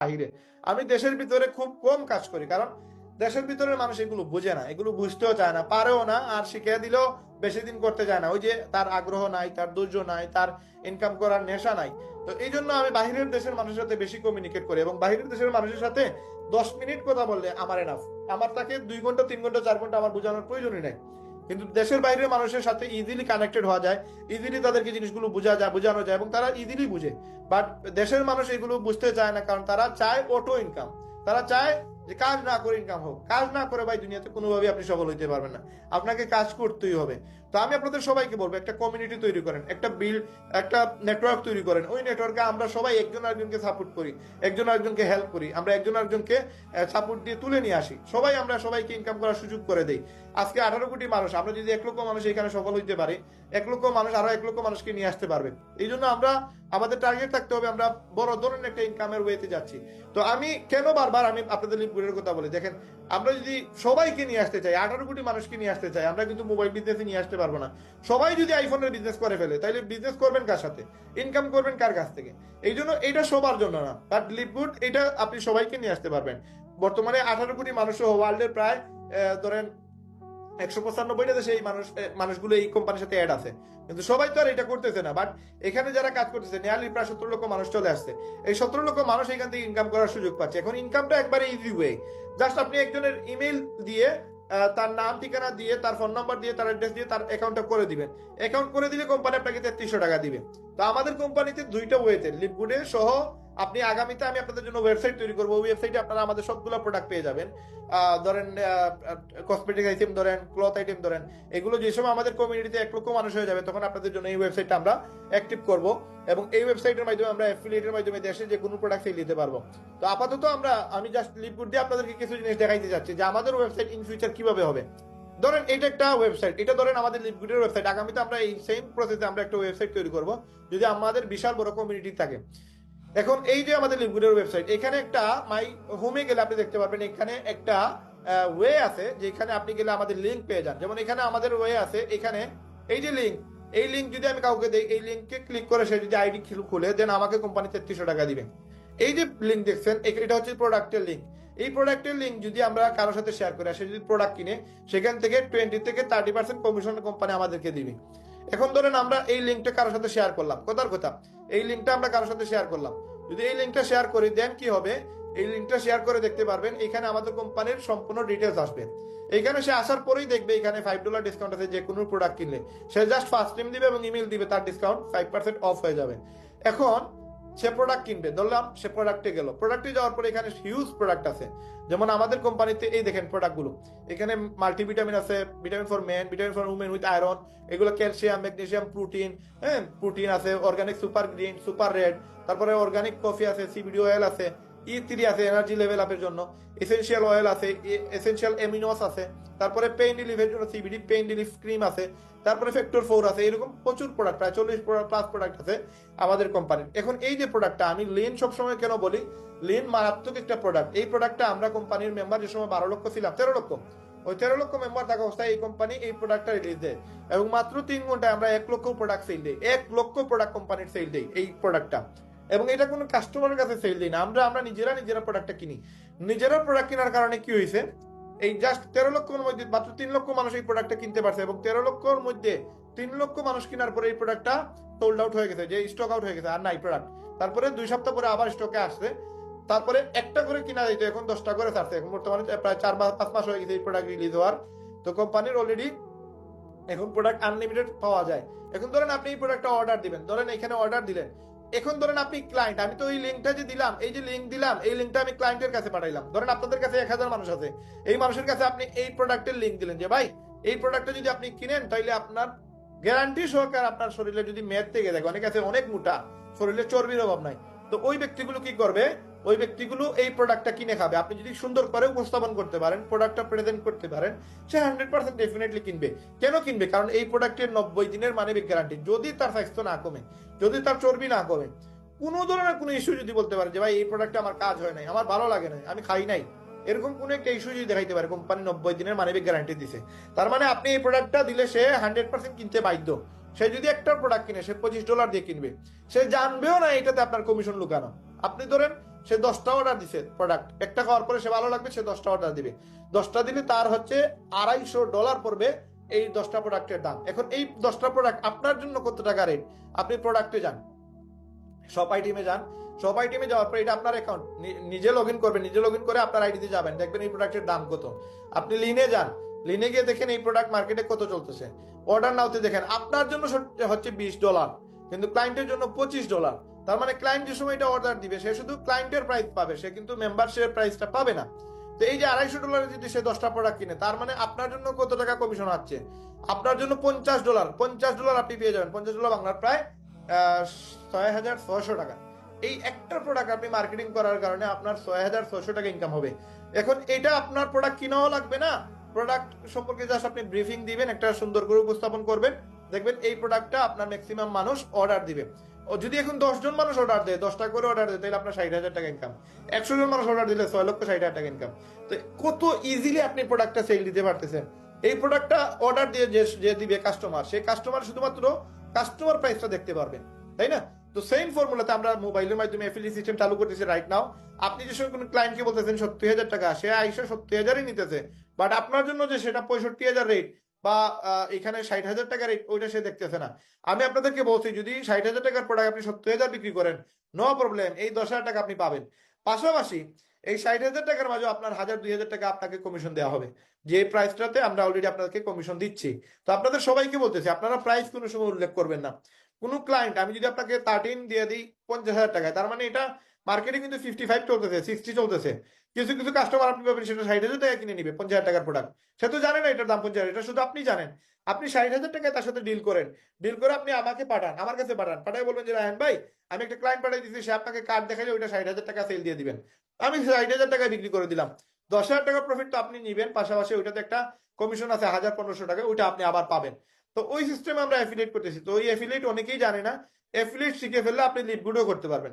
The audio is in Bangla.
বাহিরে। আমি দেশের ভিতরে খুব কম কাজ করি, কারণ দেশের ভিতরের মানুষ এগুলো বুঝে না, এগুলো বুঝতেও চায় না, পারেও না, আর শিখিয়ে দিলেও বেশি দিন করতে চায় না। ওই যে তার আগ্রহ নাই, তার ধৈর্য নাই, তার ইনকাম করার নেশা নাই। তো এই জন্য আমি বাহিরের দেশের মানুষের সাথে বেশি কমিউনিকেট করি, এবং বাহিরের দেশের মানুষের সাথে 10 মিনিট কথা বললে আমার এনাফ। আমার তাকে 2 ঘন্টা 3 ঘন্টা 4 ঘন্টা আমার বোঝানোর প্রয়োজনই নাই। কিন্তু দেশের বাইরের মানুষের সাথে ইজিলি কানেক্টেড হওয়া যায়, ইজিলি তাদেরকে জিনিসগুলো বোঝা যায়, বোঝানো যায়, এবং তারা ইজিলি বুঝে। বাট দেশের মানুষ এগুলো বুঝতে চায় না, কারণ তারা চায় অটো ইনকাম। তারা চায় যে কাজ না করে ইনকাম হোক। কাজ না করে ভাই দুনিয়াতে কোনোভাবেই আপনি সফল হইতে পারবেন না, আপনাকে কাজ করতেই হবে। তো আমি আপনাদের সবাইকে বলবো, একটা কমিউনিটি তৈরি করেন, একটা নেটওয়ার্ক তৈরি করেন। ওই নেটওয়ার্কে আমরা সবাই একজন আরেকজনকে সাপোর্ট করি, একজন আরেকজনকে হেল্প করি, আমরা একজন আরেকজনকে সাপোর্ট দিয়ে তুলে নিয়ে আসি। আমরা সবাইকে ইনকাম করার সুযোগ করে দেই। আজকে 18 কোটি মানুষ, আমরা যদি 1 লক্ষ মানুষ এখানে সফল হইতে পারি, 1 লক্ষ মানুষ আরো 1 লক্ষ মানুষকে নিয়ে আসতে পারবে। এই জন্য আমাদের টার্গেট থাকতে হবে, আমরা বড় ধরনের একটা ইনকামের ওয়েতে যাচ্ছি। তো আমি কেন বারবার আমি আপনাদের লিঙ্কগুলোর কথা বলি, দেখেন আমরা যদি সবাইকে নিয়ে আসতে চাই, 18 কোটি মানুষকে নিয়ে আসতে চাই, আমরা কিন্তু মোবাইল বিজনেসে নিয়ে আসতে পারবো না। সবাই যদি আইফোনের বিজনেস করে ফেলে, তাহলে বিজনেস করবেন কার সাথে, ইনকাম করবেন কার কাছ থেকে? এই জন্য এটা সবার জন্য না, বাট লিভগুড এটা আপনি সবাইকে নিয়ে আসতে পারবেন। বর্তমানে 18 কোটি মানুষ ওয়ার্ল্ডের প্রায় ধরেন 195টা দেশে এই মানুষগুলো এই কোম্পানির সাথে অ্যাড আছে, কিন্তু সবাই তো আর এটা করতেছে না। বাট এখানে যারা কাজ করতেছে, নিয়ারলি প্রায় 17 লক্ষ মানুষ চলে আসছে। এই 17 লক্ষ মানুষ এখান থেকে ইনকাম করার সুযোগ পাচ্ছে। এখন ইনকামটা একবারে ইজি ওয়ে, জাস্ট আপনি একজনের ইমেল দিয়ে, তার নাম ঠিকানা দিয়ে, তার ফোন নাম্বার দিয়ে, তার অ্যাড্রেস দিয়ে তার অ্যাকাউন্টটা করে দিবেন। অ্যাকাউন্ট করে দিলে কোম্পানি আপনাকে 3300 টাকা দিবে। তো আমাদের কোম্পানিতে 2টা ওয়েতে লিভগুডে সহ আপনি আগামীতে আমি আপনাদের জন্য ওয়েবসাইট তৈরি করবো। ওই ওয়েবসাইটে আপনারা আমাদের সবগুলো প্রোডাক্ট পেয়ে যাবেন। ধরেন কসমেটিক আইটেম ধরেন, ক্লথ আইটেম ধরেন, এগুলো যে সময় আমাদের কমিউনিটিতে 1 লক্ষ মানুষ হয়ে যাবে, তখন আপনাদের জন্য এই ওয়েবসাইটটা আমরা অ্যাক্টিভ করব, এবং এই ওয়েবসাইটের মাধ্যমে আমরা অ্যাফিলিয়েটের মাধ্যমে দেশে যে কোনো প্রোডাক্ট সেল দিতে পারবো। তো আপাতত আমি জাস্ট লিভগুড দিয়ে আপনাদেরকে কিছু জিনিস দেখাইতে যাচ্ছি যে আমাদের ওয়েবসাইট ইন ফিউচার কিভাবে হবে। ধরেন এটা একটা ওয়েবসাইট, এটা ধরেন আমাদের লিভগুডের ওয়েবসাইট। আগামীতে আমরা এই সেম প্রসেসে আমরা একটা ওয়েবসাইট তৈরি করব, যদি আমাদের বিশাল বড় কমিউনিটি থাকে। এখন এই যে আমাদের লিভগুডের ওয়েবসাইট, এখানে একটা মাই হোমে গেলে আপনি দেখতে পারবেন, এখানে একটা ওয়ে আছে যেখানে আপনি গেলে আমাদের লিঙ্ক পেয়ে যান। যেমন এখানে আমাদের ওয়ে আছে, এখানে এই যে লিঙ্ক, এই লিঙ্ক যদি আমি কাউকে দেই, এই লিঙ্কে ক্লিক করে সে যদি আইডি খুলে দেন, আমাকে কোম্পানি 3300 টাকা দিবে। এই যে লিঙ্ক দেখছেন, এটা হচ্ছে প্রোডাক্টের লিঙ্ক। এই প্রোডাক্টের লিঙ্ক যদি আমরা কারোর সাথে শেয়ার করি, সে যদি প্রোডাক্ট কিনে, সেখান থেকে 20 থেকে 30% কমিশন কোম্পানি আমাদেরকে দিবে। এখন ধরেন আমরা এই লিঙ্কটা কারোর সাথে শেয়ার করলাম, কথার কথা, এই লিঙ্কটা আমরা কারোর সাথে শেয়ার করলাম। যদি এই লিঙ্কটা শেয়ার করি, দেন কি হবে, এই লিঙ্কটা শেয়ার করে দেখতে পারবেন, এখানে আমাদের কোম্পানির সম্পূর্ণ ডিটেলস আসবে। এইখানে সে আসার পরেই দেখবে এখানে $5 ডিসকাউন্ট আছে যে কোনো প্রোডাক্ট কিনলে। সে জাস্ট ফার্স্ট নেম দিবে এবং ইমেল দিবে, তার ডিসকাউন্ট 5% অফ হয়ে যাবে। এখন সে প্রোডাক্ট কিনবে, ধরলাম সে প্রোডাক্টে গেল, প্রোডাক্টে যাওয়ার পরে এখানে হিউজ প্রোডাক্ট আছে। যেমন আমাদের কোম্পানিতে এই দেখেন প্রোডাক্টগুলো, এখানে মাল্টিভিটামিন আছে, vitamin for men, vitamin for women with iron, এগুলো ক্যালসিয়াম, ম্যাগনেসিয়াম, প্রোটিন, হ্যাঁ প্রোটিন আছে, organic super green, super red, তারপরে অর্গানিক কফি আছে, সিবিডি অয়েল আছে, E3 আছে এনার্জি লেভেল আপের জন্য, এসেনশিয়াল অয়েল আছে, এসেনশিয়াল এমিনোস আছে, তারপরে পেইন রিলিফের জন্য সিবিডি পেইন রিলিফ ক্রিম আছে, তারপরে ফ্যাক্টর 4 আছে। এরকম প্রচুর প্রোডাক্ট, প্রায় 40+ প্রোডাক্ট আছে আমাদের কোম্পানির। এখন এই যে প্রোডাক্টটা, আমি লিন সবসময় কেন বলি, লিন মারাত্মক একটা প্রোডাক্ট। এই প্রোডাক্টটা আমরা কোম্পানির মেম্বার যে সময় 12 লক্ষ ছিলাম, 13 লক্ষ, ওই 13 লক্ষ মেম্বার থাকা অবস্থায় এই কোম্পানি এই প্রোডাক্টটা রিলিজ দেয়, এবং মাত্র 3 ঘন্টায় আমরা 1 লক্ষ প্রোডাক্ট সেল দেই। 1 লক্ষ প্রোডাক্ট কোম্পানির সেল দেই এই প্রোডাক্টটা। এবং এটা কোনো কাস্টমারের কাছে সেল দিই না, আমরা নিজেরা প্রোডাক্টটা কিনি। নিজেরা প্রোডাক্ট কেনার কারণে কি হয়েছে, এই জাস্ট 13 লক্ষের মধ্যে মাত্র 3 লক্ষ মানুষ এই প্রোডাক্টটা কিনতে পারছে, এবং 13 লক্ষের মধ্যে 3 লক্ষ মানুষ কেনার পরে এই প্রোডাক্টটা সোল্ড আউট হয়ে গেছে, যে স্টক আউট হয়ে গেছে, আর নাই প্রোডাক্ট। তারপরে 2 সপ্তাহ পরে আবার স্টকে আসছে, তারপরে একটা করে কিনা যেত, এখন 10টা করে ছাড়ছে। এখন বর্তমানে প্রায় 4-5 মাস হয়ে গেছে এই প্রোডাক্ট রিলিজ হওয়ার। তো কোম্পানির অলরেডি এখন প্রোডাক্ট আনলিমিটেড পাওয়া যায়। এখন ধরেন আপনি এই প্রোডাক্টটা অর্ডার দিবেন, ধরেন এখানে অর্ডার দিলেন, এখন ধরেন আপনি ক্লায়েন্ট, আমি তো এই লিঙ্কটা যে দিলাম, এই যে লিঙ্ক দিলাম, এই লিঙ্কটা আমি ক্লায়েন্টের কাছে পাঠাইলাম। ধরেন আপনাদের কাছে 1000 মানুষ আছে, এই মানুষের কাছে আপনি এই প্রোডাক্টের লিঙ্ক দিলেন যে ভাই এই প্রোডাক্টটা যদি আপনি কিনেন, তাহলে আপনার গ্যারান্টি সহকারে আপনার শরীরে যদি মেদ থেকে থাকে, অনেক আছে অনেক মোটা, শরীরে চর্বির অভাব নাই, তো ওই ব্যক্তিগুলো কি করবে, ওই ব্যক্তিগুলো এই প্রোডাক্টটা কিনে খাবে। আপনি যদি সুন্দর করে উপস্থাপন করতে পারেন, প্রোডাক্টটা প্রেজেন্ট করতে পারেন, সে 100% ডেফিনেটলি কিনবে। কেন কিনবে? কারণ এই প্রোডাক্টের 90 দিনের মানবিক গ্যারান্টি। যদি তার স্বাস্থ্য না কমে, যদি তার চর্বি না কমে, কোনো ধরনের কোনো ইস্যু যদি বলতে পারে যে ভাই এই প্রোডাক্টটা আমার কাজ হয় নাই, আমার ভালো লাগে না, আমি খাই নাই, এরকম কোন একটা ইস্যু যদি দেখাইতে পারে, কোম্পানি 90 দিনের মানবিক গ্যারান্টি দিছে, তার মানে আপনি এই প্রোডাক্টটা দিলে সে 100% কিনতে বাধ্য। সে যদি একটা প্রোডাক্ট কিনে, সে $25 দিয়ে কিনবে, সে জানবেও না এটাতে আপনার কমিশন লুকানো। আপনি ধরেন সে 10টা অর্ডার দিছে প্রোডাক্ট, একটা খাওয়ার পরে সে ভালো লাগবে, সে 10টা অর্ডার দিবে। 10টা দিলে তার হচ্ছে $250 পড়বে এই 10টা প্রোডাক্টের দাম। এখন এই 10টা প্রোডাক্ট আপনার জন্য কত টাকা রেট? আপনি প্রোডাক্টে যান, শপ আইটেমে যান, শপ আইটেমে যাওয়ার পর এটা আপনার অ্যাকাউন্ট, নিজে লগ ইন করবেন, নিজে লগ ইন করে আপনার আইডিতে যাবেন, দেখবেন এই প্রোডাক্টের দাম কত। আপনি লিনে যান, লিনে গিয়ে দেখেন এই প্রোডাক্ট মার্কেটে কত চলতেছে। অর্ডার নাওতে দেখেন আপনার জন্য হচ্ছে $20, কিন্তু ক্লায়েন্টের জন্য $25। তার মানে ক্লায়েন্ট যে সময় এটা অর্ডার দিবে সে শুধু ক্লায়েন্টের প্রাইস পাবে, সে কিন্তু মেম্বারশিপের প্রাইসটা পাবে না। তো এই যে $250 যদি সে 10টা প্রোডাক্ট কিনে, তার মানে আপনার জন্য কত টাকা কমিশন আছে? আপনার জন্য $50, $50 আপনি পেয়ে যাবেন। $50 বাংলার প্রায় 6,600 টাকা। এই একটা প্রোডাক্ট আপনি মার্কেটিং করার কারণে আপনার 6,600 টাকা ইনকাম হবে। এখন এটা আপনার প্রোডাক্ট কিনাও লাগবে না, প্রোডাক্ট সম্পর্কে জাস্ট আপনি ব্রিফিং দিবেন, একটা সুন্দর করে উপস্থাপন করবেন, দেখবেন এই প্রোডাক্টটা আপনার ম্যাক্সিমাম মানুষ অর্ডার দিবে। ও যদি এখন 10 জন মানুষ অর্ডার দেয়, 10টা করে অর্ডার দেয়, তাহলে আপনার 60,000 টাকা ইনকাম। 100 জন মানুষ অর্ডার দিলে 6,60,000 টাকা ইনকাম। তো কত ইজিলি আপনি প্রোডাক্টটা সেল দিতে পারতেছেন। এই প্রোডাক্টটা অর্ডার দিয়ে যে দিবে কাস্টমার, সেই কাস্টমার শুধুমাত্র কাস্টমার প্রাইসটা দেখতে পারবেন, তাই না? তো সেম ফর্মুলাতে আমরা মোবাইলের মাধ্যমে এফিলিয়েট সিস্টেম চালু করতেছি রাইট নাও। আপনি যে সময় কোনো ক্লায়েন্টকে বলতেছেন 70,000 টাকা, সে 70,000ই নিতেছে, বাট আপনার জন্য যে সেটা 65,000 রেট বা এখানে 60,000 টাকা রেট, ওইটা সে দেখতেছে না। আমি আপনাদেরকে বলছি যদি 60,000 টাকার প্রোডাক্ট আপনি 70,000 বিক্রি করেন, নো প্রবলেম, এই 10,000 টাকা আপনি পাবেন। পাশাপাশি এই 60,000 টাকার মাঝে আপনার 1,000-2,000 টাকা আপনাকে কমিশন দেওয়া হবে, যে প্রাইসটাতে আমরা অলরেডি আপনাদেরকে কমিশন দিচ্ছি। তো আপনাদের সবাইকে বলতেছি, আপনারা প্রাইস কোনো সময় উল্লেখ করবেন না। কোন ক্লায়েন্ট আমি যদি আপনাকে 13 দিয়ে দিই 50,000 টাকায়, তার মানে এটা মার্কেটে কিন্তু 55 চলতেছে, 60 চলতেছে। কিছু কিছু কাস্টমার আপনি পাবেন সেটা 60,000 টাকা কিনে নিবে 50,000 টাকার প্রোডাক্ট, সে তো জানে না এটার দাম 50,000, এটা শুধু আপনি জানেন। আপনি 60,000 টাকায় তার সাথে ডিল করেন, ডিল করে আপনি আমাকে পাঠান, আমার কাছে পাঠান, পাঠাই বলবেন যে রায়হান ভাই আমি একটা ক্লায়েন্ট পাঠাই দিচ্ছি, সে আপনাকে কার্ড দেখালে ওইটা 60,000 টাকা সেল দিয়ে দিবেন, আমি 60,000 টাকায় বিক্রি করে দিলাম। 10,000 টাকা প্রফিট তো আপনি নিবেন, পাশাপাশি ওইটাতে একটা কমিশন আছে 1,500 টাকা, ওইটা আপনি আবার পাবেন। তো ওই সিস্টেমে আমরা অ্যাফিলিয়েট করতেছি। তো ওই অ্যাফিলিয়েট অনেকেই জানে না, অ্যাফিলিয়েট শিখে ফেললে আপনি লিড গুডও করতে পারবেন।